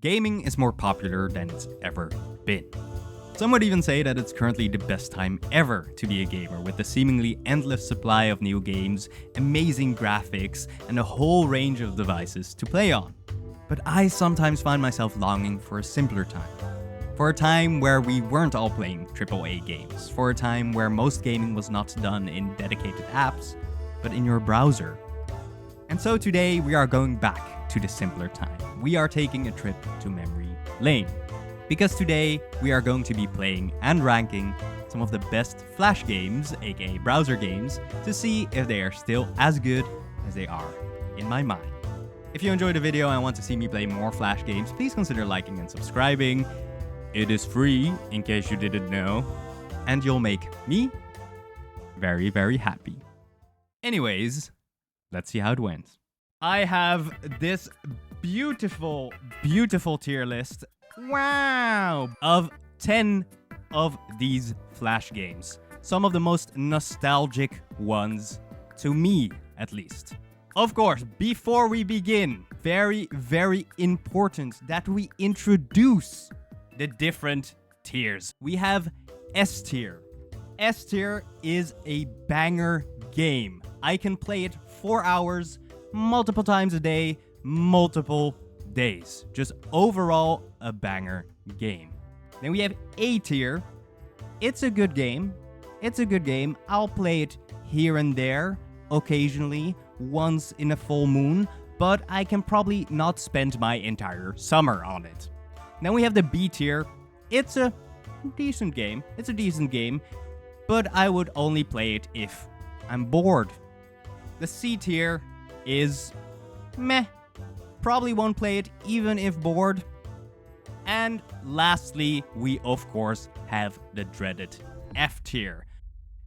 gaming is more popular than it's ever been. Some would even say that it's currently the best time ever to be a gamer, with the seemingly endless supply of new games, amazing graphics, and a whole range of devices to play on. But I sometimes find myself longing for a simpler time. For a time where we weren't all playing AAA games. For a time where most gaming was not done in dedicated apps, but in your browser. And so today we are going back to the simpler time. We are taking a trip to memory lane. Because today we are going to be playing and ranking some of the best Flash games, aka browser games, to see if they are still as good as they are in my mind. If you enjoyed the video and want to see me play more Flash games, please consider liking and subscribing. It is free, in case you didn't know, and you'll make me very, very happy. Anyways, let's see how it went. I have this beautiful, beautiful tier list. Wow! Of 10 of these Flash games. Some of the most nostalgic ones, to me at least. Of course, before we begin, very, very important that we introduce the different tiers. We have S tier. S tier is a banger game. I can play it 4 hours, multiple times a day, multiple days. Just overall a banger game. Then we have A tier. It's a good game. It's a good game. I'll play it here and there, occasionally, once in a full moon, but I can probably not spend my entire summer on it. Then we have the B tier. It's a decent game. It's a decent game, but I would only play it if I'm bored. The C tier is meh. Probably won't play it even if bored. And lastly, we of course have the dreaded F tier.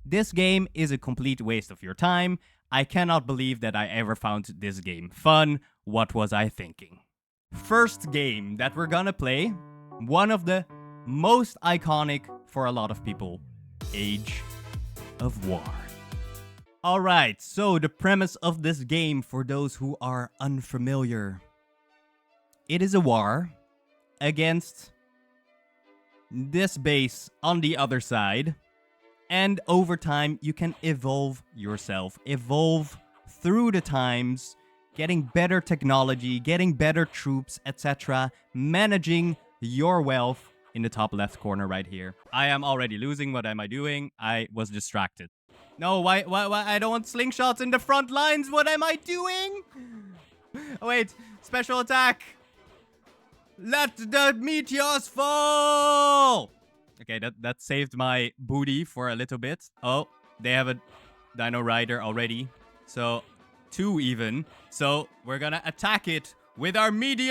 This game is a complete waste of your time. I cannot believe that I ever found this game fun. What was I thinking? First game that we're gonna play, one of the most iconic for a lot of people, Age of War. Alright, so the premise of this game for those who are unfamiliar. It is a war against this base on the other side. And over time, you can evolve yourself. Evolve through the times, getting better technology, getting better troops, etc. Managing your wealth in the top left corner right here. I am already losing. What am I doing? I was distracted. No, why? I don't want slingshots in the front lines. What am I doing? Oh, wait, special attack. Let the meteors fall! Okay, that saved my booty for a little bit. Oh, they have a Dino Rider already. So, 2 even. So, we're gonna attack it with our meteors!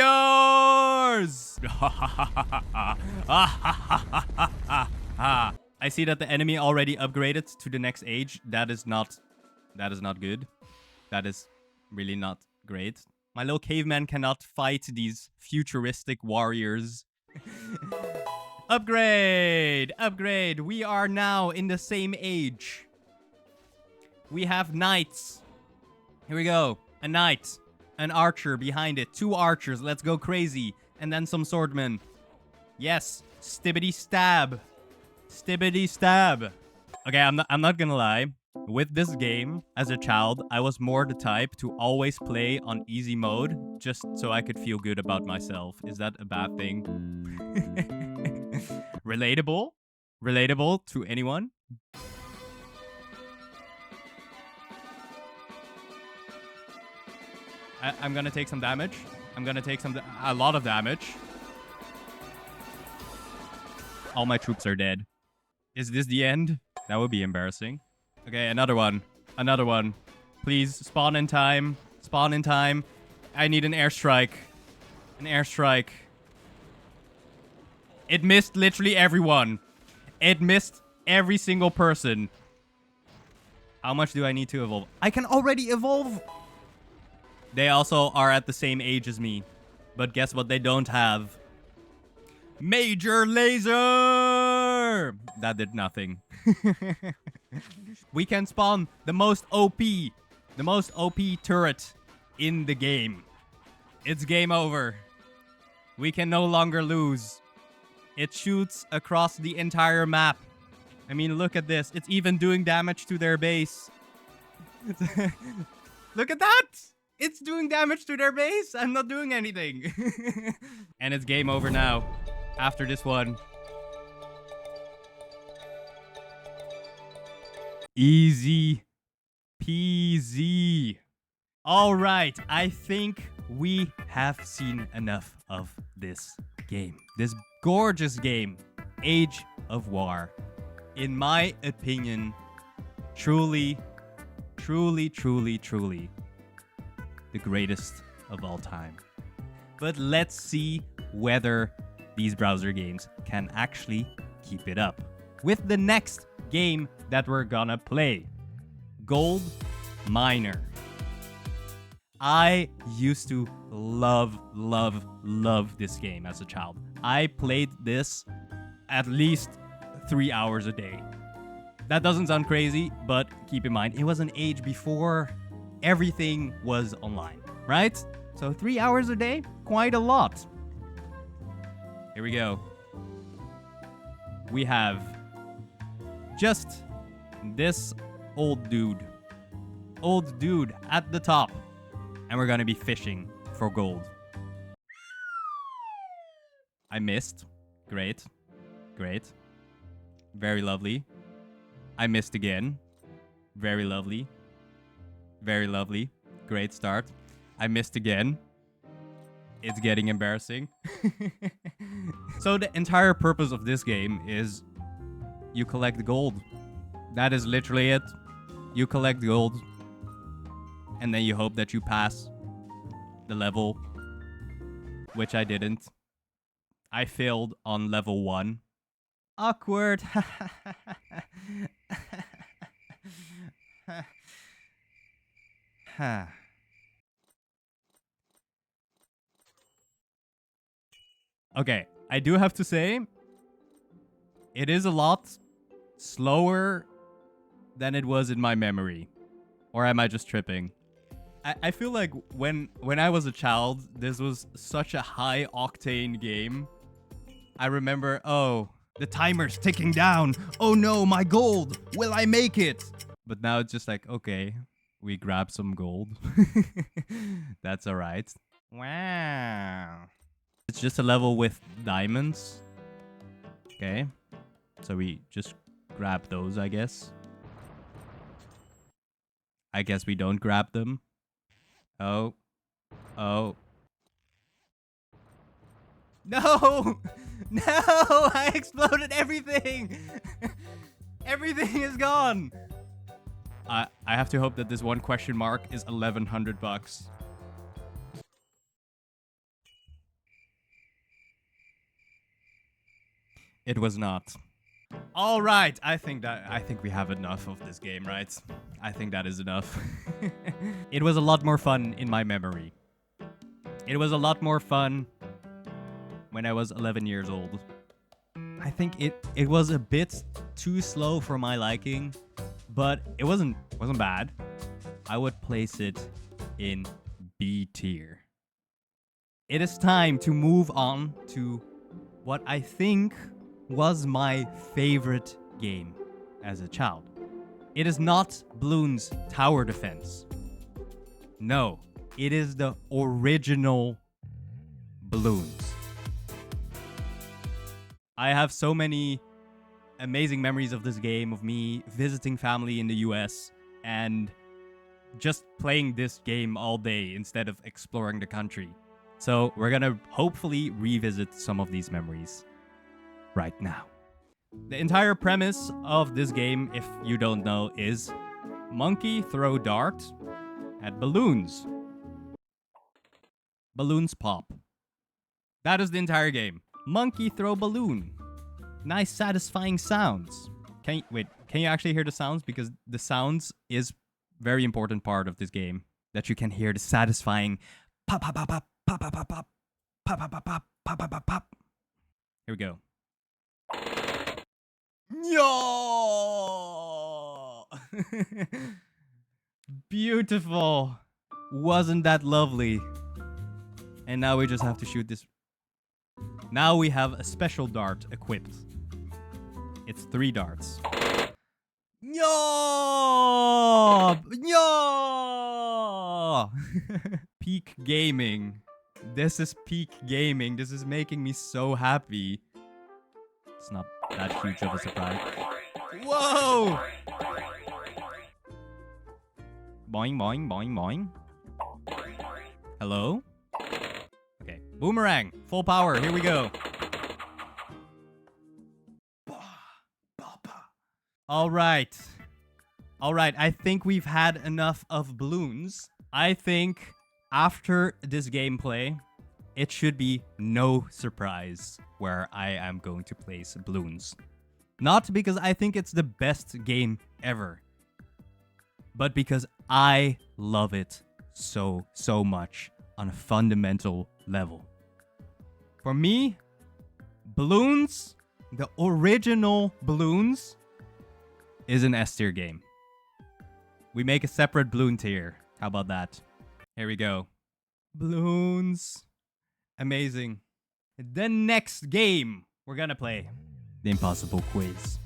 I see that the enemy already upgraded to the next age. That is not good. That is really not great. My little caveman cannot fight these futuristic warriors. Upgrade! Upgrade! We are now in the same age. We have knights. Here we go. A knight. An archer behind it. 2 archers. Let's go crazy. And then some swordmen. Yes. Stibbity stab. Stibbity stab. Okay, I'm not gonna lie. With this game, as a child, I was more the type to always play on easy mode, just so I could feel good about myself. Is that a bad thing? Relatable? Relatable to anyone? I'm gonna take some damage. I'm gonna take a lot of damage. All my troops are dead. Is this the end? That would be embarrassing. Okay, another one. Another one. Please, spawn in time. Spawn in time. I need an airstrike. An airstrike. It missed literally everyone. It missed every single person. How much do I need to evolve? I can already evolve! They also are at the same age as me. But guess what they don't have? Major laser! That did nothing. We can spawn the most OP turret in the game. It's game over. We can no longer lose. It shoots across the entire map. I mean, look at this. It's even doing damage to their base. Look at that! It's doing damage to their base. I'm not doing anything. And it's game over now. After this one. Easy peasy. All right, I think we have seen enough of this game. This gorgeous game, Age of War. In my opinion, truly, truly, truly, truly the greatest of all time. But let's see whether these browser games can actually keep it up. With the next game that we're gonna play, Gold Miner. I used to love this game as a child. I played this at least 3 hours a day. That doesn't sound crazy, but keep in mind, it was an age before everything was online, right? So 3 hours a day, quite a lot. Here we go. We have just this old dude at the top. And we're gonna be fishing for gold. I missed. Great. Great. Very lovely. I missed again. Very lovely. Very lovely. Great start. I missed again. It's getting embarrassing. So the entire purpose of this game is you collect gold. That is literally it. You collect gold. And then you hope that you pass the level, which I didn't. I failed on level 1. Awkward. Okay, I do have to say, it is a lot slower than it was in my memory. Or am I just tripping? I feel like when I was a child, this was such a high octane game. I remember, oh, the timer's ticking down. Oh no, my gold. Will I make it? But now it's just like, okay, we grab some gold. That's all right. Wow. It's just a level with diamonds. Okay. So we just grab those, I guess. I guess we don't grab them. Oh. Oh. No! No! I exploded everything! Everything is gone! I have to hope that this one question mark is 1,100 bucks. It was not. All right, I think we have enough of this game, right? I think that is enough. It was a lot more fun in my memory. It was a lot more fun when I was 11 years old. I think it was a bit too slow for my liking, but it wasn't bad. I would place it in B tier. It is time to move on to what I think was my favorite game as a child. It is not Bloons Tower Defense. No, it is the original Bloons. I have so many amazing memories of this game, of me visiting family in the US and just playing this game all day instead of exploring the country. So we're gonna hopefully revisit some of these memories right now. The entire premise of this game, if you don't know, is monkey throw dart at balloons. Balloons pop. That is the entire game. Monkey throw balloon. Nice satisfying sounds. Can you actually hear the sounds? Because the sounds is very important part of this game. That you can hear the satisfying pop pop pop pop pop pop pop pop pop pop pop pop pop pop pop. Here we go. Yo! Beautiful. Wasn't that lovely? And now we just have to shoot this. Now we have a special dart equipped. It's 3 darts. Yo! Yo! Peak gaming. This is peak gaming. This is making me so happy. It's not that huge of a surprise. Whoa! Boing, boing, boing, boing. Hello? Okay. Boomerang. Full power. Here we go. Alright. Alright, I think we've had enough of Bloons. I think after this gameplay, it should be no surprise where I am going to place Bloons. Not because I think it's the best game ever, but because I love it so much on a fundamental level. For me, Bloons, the original Bloons, is an S tier game. We make a separate Bloon tier. How about that? Here we go. Bloons. Amazing. The next game we're gonna play. The Impossible Quiz.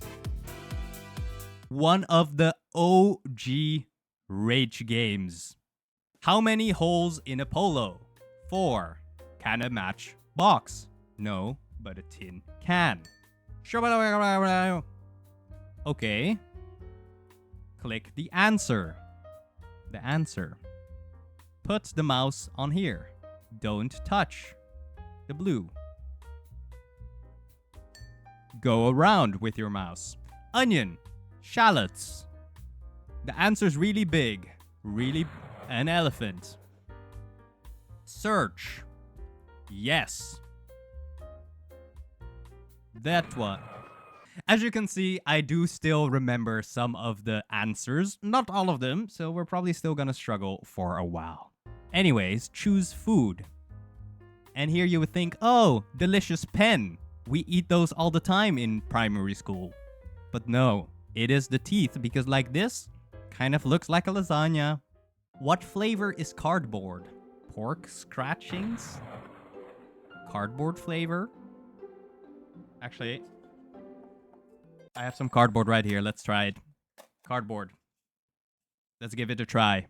One of the OG Rage games. How many holes in a polo? 4. Can a match box? No, but a tin can. Okay. Click the answer. The answer. Put the mouse on here. Don't touch the blue. Go around with your mouse. Onion. Shallots. The answer's really big. Really an elephant. Search. Yes. That one. As you can see, I do still remember some of the answers. Not all of them, so we're probably still gonna struggle for a while. Anyways, choose food. And here you would think, oh, delicious pen. We eat those all the time in primary school. But no, it is the teeth, because like this, kind of looks like a lasagna. What flavor is cardboard? Pork scratchings? Cardboard flavor? Actually, I have some cardboard right here. Let's try it. Cardboard. Let's give it a try.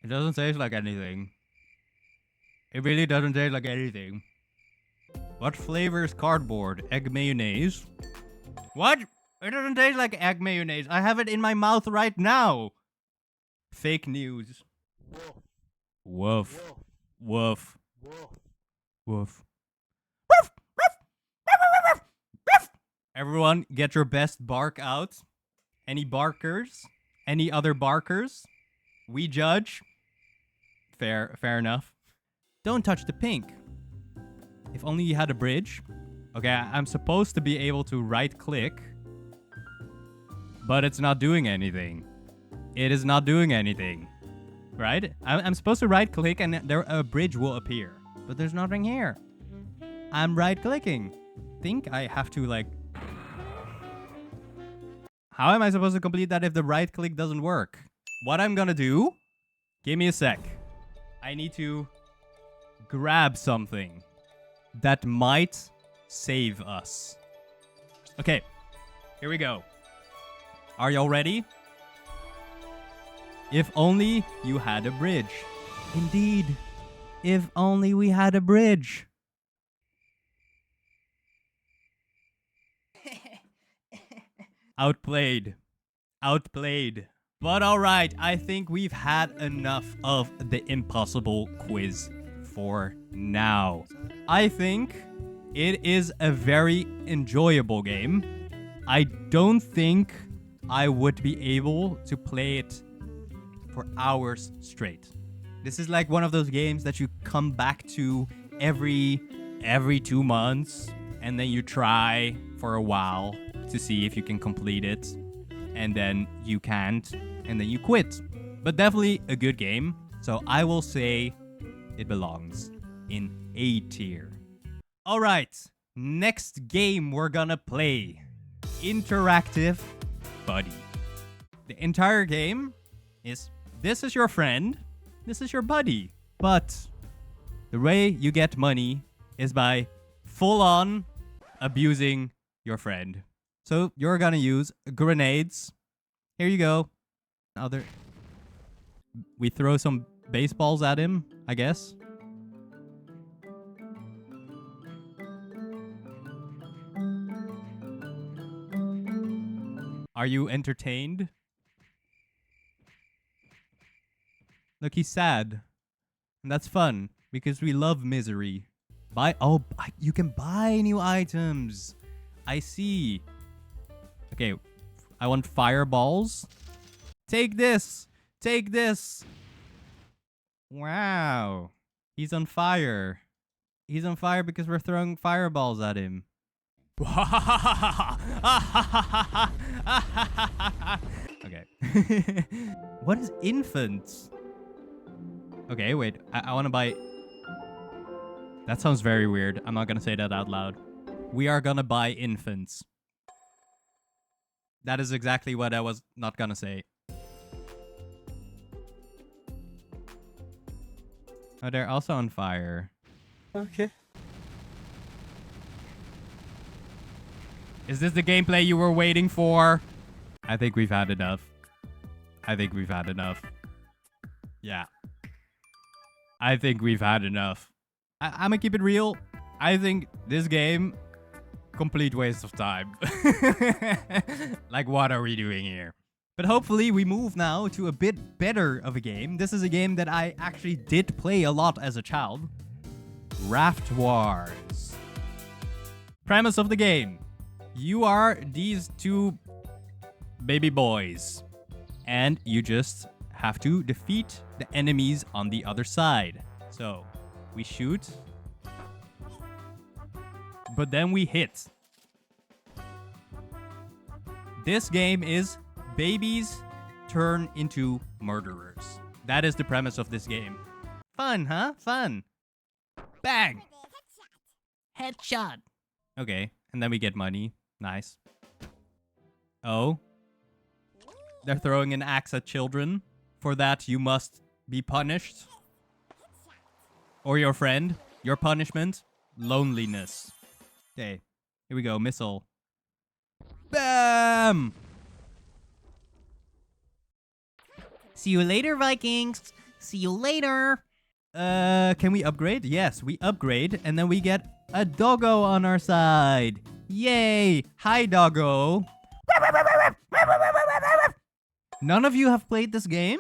It doesn't taste like anything. It really doesn't taste like anything. What flavor is cardboard? Egg mayonnaise? What? It doesn't taste like egg mayonnaise. I have it in my mouth right now. Fake news. Woof. Woof. Woof. Everyone, get your best bark out. Any barkers? Any other barkers? We judge. Fair enough. Don't touch the pink. If only you had a bridge. Okay, I'm supposed to be able to right click. But it's not doing anything. It is not doing anything. Right? I'm supposed to right click and a bridge will appear. But there's nothing here. I'm right clicking. Think I have to like... How am I supposed to complete that if the right click doesn't work? What I'm gonna do... Give me a sec. I need to grab something that might save us. Okay. Here we go. Are y'all ready? If only you had a bridge. Indeed. If only we had a bridge. Outplayed. Outplayed. But alright, I think we've had enough of the Impossible Quiz for now. I think it is a very enjoyable game. I don't think I would be able to play it for hours straight. This is like one of those games that you come back to every 2 months, and then you try for a while to see if you can complete it, and then you can't, and then you quit. But definitely a good game, so I will say it belongs in A tier. Alright, next game we're gonna play. Interactive Buddy. The entire game is This is your friend. This is your buddy. But the way you get money is by full on abusing your friend. So you're gonna use grenades. Here you go. We throw some baseballs at him, I guess. Are you entertained? Look, he's sad. And that's fun because we love misery. You can buy new items. I see. Okay, I want fireballs. Take this. Take this. Wow. He's on fire. He's on fire because we're throwing fireballs at him. Okay. What is infants? Okay, wait. I want to buy... That sounds very weird. I'm not going to say that out loud. We are going to buy infants. That is exactly what I was not going to say. Oh, they're also on fire. Okay. Is this the gameplay you were waiting for? I think we've had enough. I think we've had enough. Yeah. I think we've had enough. I'm gonna keep it real. I think this game, complete waste of time. Like, what are we doing here? But hopefully we move now to a bit better of a game. This is a game that I actually did play a lot as a child. Raft Wars. Premise of the game. You are these two baby boys. And you just have to defeat the enemies on the other side. So, we shoot. But then we hit. This game is babies turn into murderers. That is the premise of this game. Fun, huh? Fun. Bang! Headshot. Okay, and then we get money. Nice. Oh. They're throwing an axe at children. For that, you must be punished. Or your friend. Your punishment. Loneliness. Okay, here we go. Missile. Bam! See you later, Vikings. See you later. Can we upgrade? Yes, we upgrade, and then we get a doggo on our side. Yay! Hi, doggo. None of you have played this game?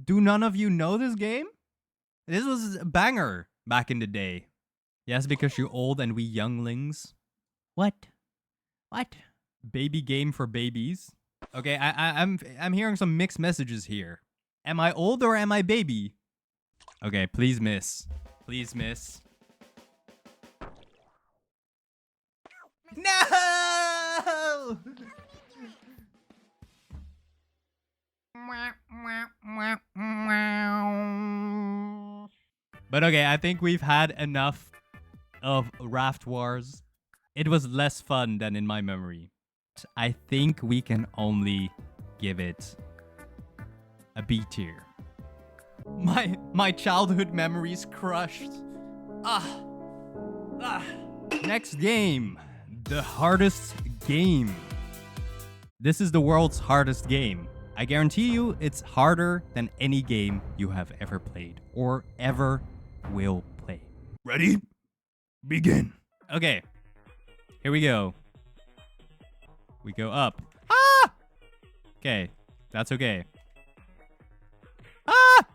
Do none of you know this game? This was a banger back in the day. Yes, because you're old and we younglings. What? What? Baby game for babies. Okay, I'm hearing some mixed messages here. Am I old or am I baby? Okay, please miss. Please miss. No! But okay, I think we've had enough of Raft Wars. It was less fun than in my memory. I think we can only give it a B tier. My childhood memories crushed. Next game. The hardest game. This is the world's hardest game. I guarantee you it's harder than any game you have ever played or ever will play. Ready? Begin. Okay. Here we go. We go up. Ah! Okay. That's okay. Ah!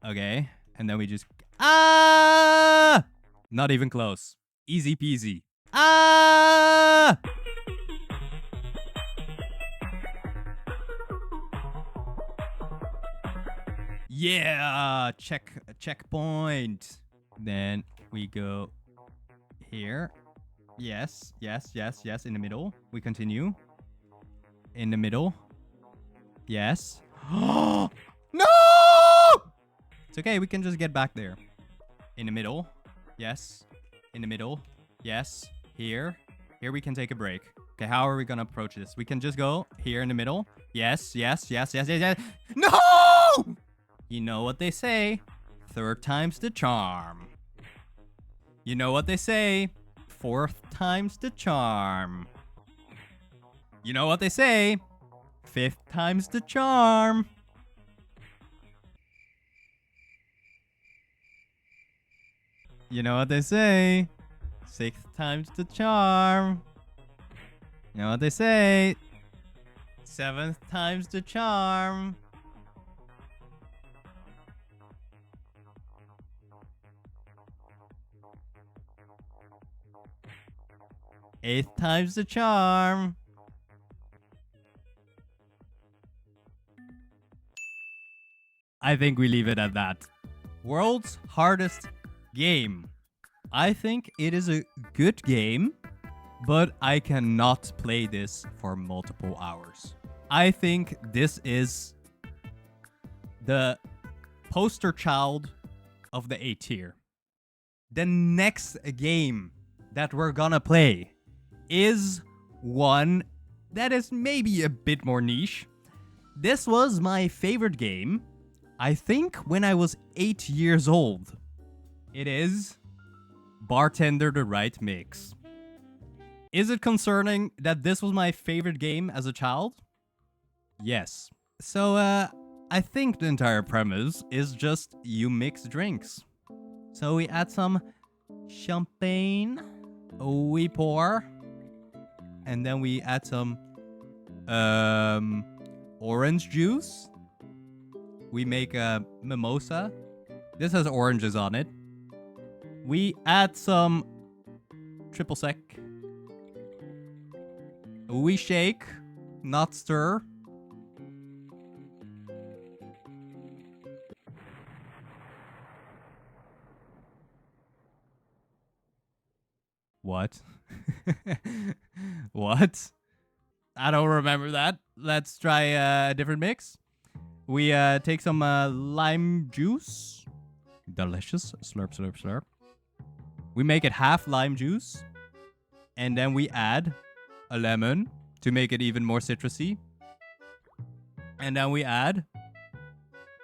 Okay. And then we just... Ah! Not even close. Easy peasy. Ah! Yeah! Checkpoint. Then we go here. Yes, yes, yes, yes. In the middle. We continue. In the middle. Yes. No! It's okay. We can just get back there. In the middle. Yes. In the middle. Yes. Here. Here we can take a break. Okay, how are we gonna approach this? We can just go here in the middle. Yes, yes, yes, yes, yes, yes. No! You know what they say. Third time's the charm. You know what they say. Fourth time's the charm. You know what they say. Fifth time's the charm. You know what they say. Sixth time's the charm. You know what they say. Seventh time's the charm. Eighth time's the charm. I think we leave it at that. World's hardest game. I think it is a good game, but I cannot play this for multiple hours. I think this is the poster child of the A tier. The next game that we're gonna play is one that is maybe a bit more niche. This was my favorite game, I think, when I was 8 years old. It is Bartender the Right Mix. Is it concerning that this was my favorite game as a child? Yes. So, I think the entire premise is just you mix drinks. So we add some champagne, we pour, and then we add some orange juice. We make a mimosa. This has oranges on it. We add some triple sec. We shake, not stir. What? What? I don't remember that. Let's try a different mix. We take some lime juice. Delicious. Slurp, slurp, slurp. We make it half lime juice. And then we add a lemon to make it even more citrusy. And then we add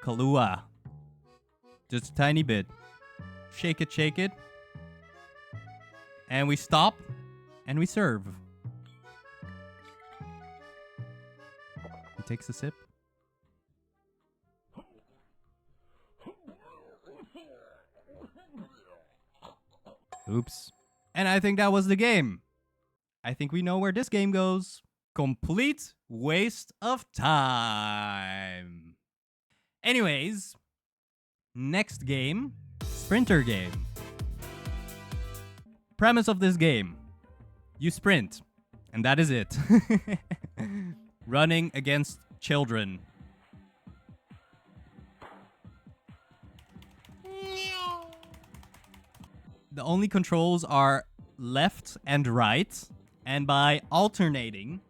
Kahlua. Just a tiny bit. Shake it, shake it. And we stop and we serve. He takes a sip. Oops. And I think that was the game. I think we know where this game goes. Complete waste of time. Anyways, next game, Sprinter game. Premise of this game. You sprint. And that is it. Running against children. The only controls are left and right. And by alternating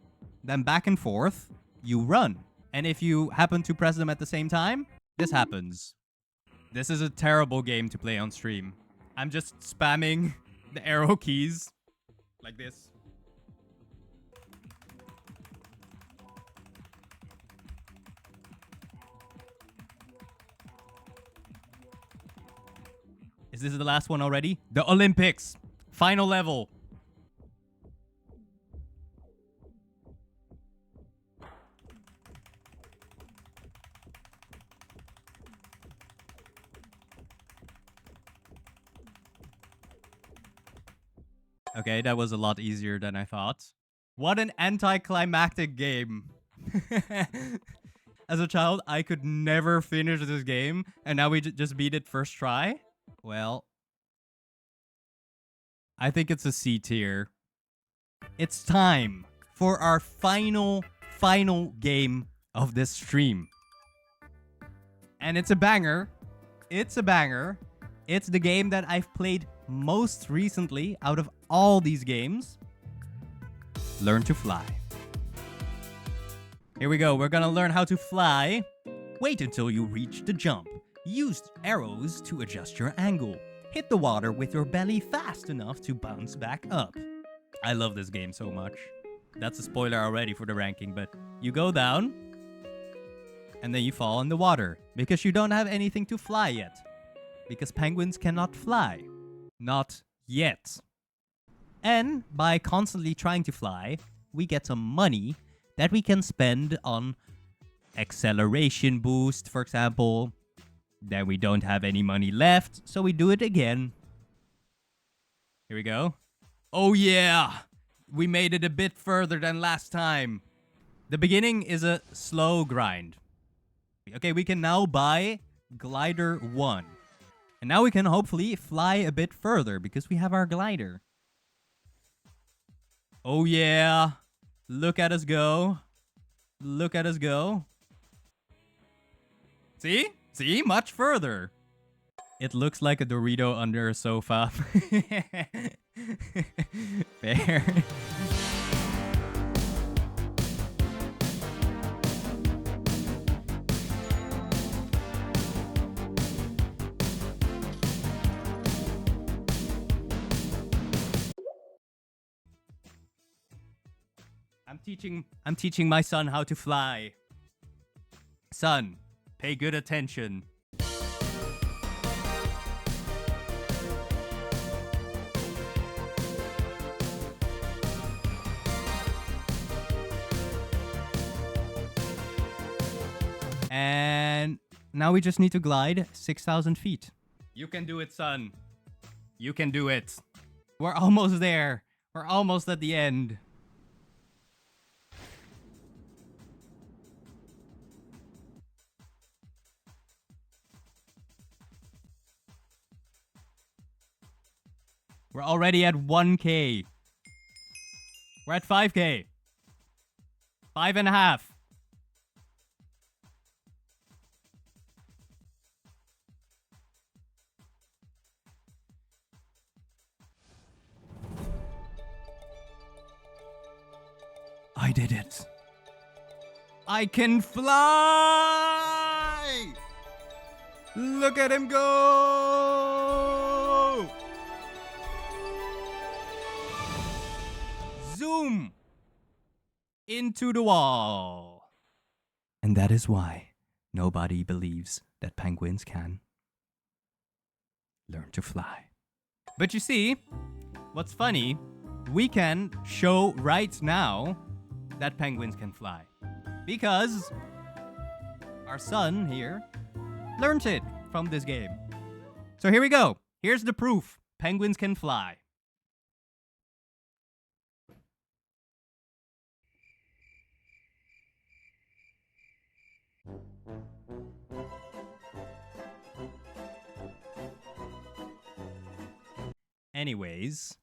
them back and forth, you run. And if you happen to press them at the same time, this happens. This is a terrible game to play on stream. I'm just spamming the arrow keys like this. Is this the last one already? The Olympics. Final level. Okay, that was a lot easier than I thought. What an anticlimactic game. As a child, I could never finish this game, and now we just beat it first try? Well, I think it's a C tier. It's time for our final game of this stream. And it's a banger. It's a banger. It's the game that I've played most recently out of all these games. Learn to fly. Here we go. We're gonna learn how to fly. Wait until you reach the jump. Use arrows to adjust your angle. Hit the water with your belly fast enough to bounce back up. I love this game so much. That's a spoiler already for the ranking, but you go down and then you fall in the water because you don't have anything to fly yet. Because penguins cannot fly. Not yet. And by constantly trying to fly, we get some money that we can spend on acceleration boost, for example. Then we don't have any money left, so we do it again. Here we go. Oh yeah! We made it a bit further than last time. The beginning is a slow grind. Okay, we can now buy Glider 1. And now we can hopefully fly a bit further because we have our glider. Oh yeah! Look at us go. Look at us go. See? See? Much further. It looks like a Dorito under a sofa. Fair. I'm teaching my son how to fly. Son, pay good attention. And now we just need to glide 6,000 feet. You can do it, son. You can do it. We're almost there. We're almost at the end. We're already at 1K. We're at 5K. 5.5. I did it. I can fly! Look at him go! Zoom! Into the wall. And that is why nobody believes that penguins can learn to fly. But you see, what's funny, we can show right now that penguins can fly. Because our son here learned it from this game. So here we go. Here's the proof. Penguins can fly. Anyways,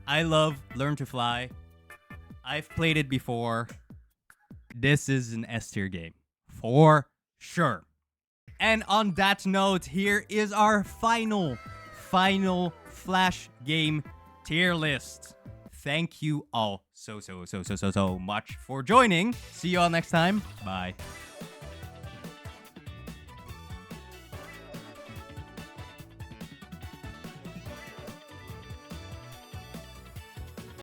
I love Learn to Fly. I've played it before. This is an S tier game. For sure. And on that note, here is our final Flash game tier list. Thank you all so much for joining. See you all next time. Bye.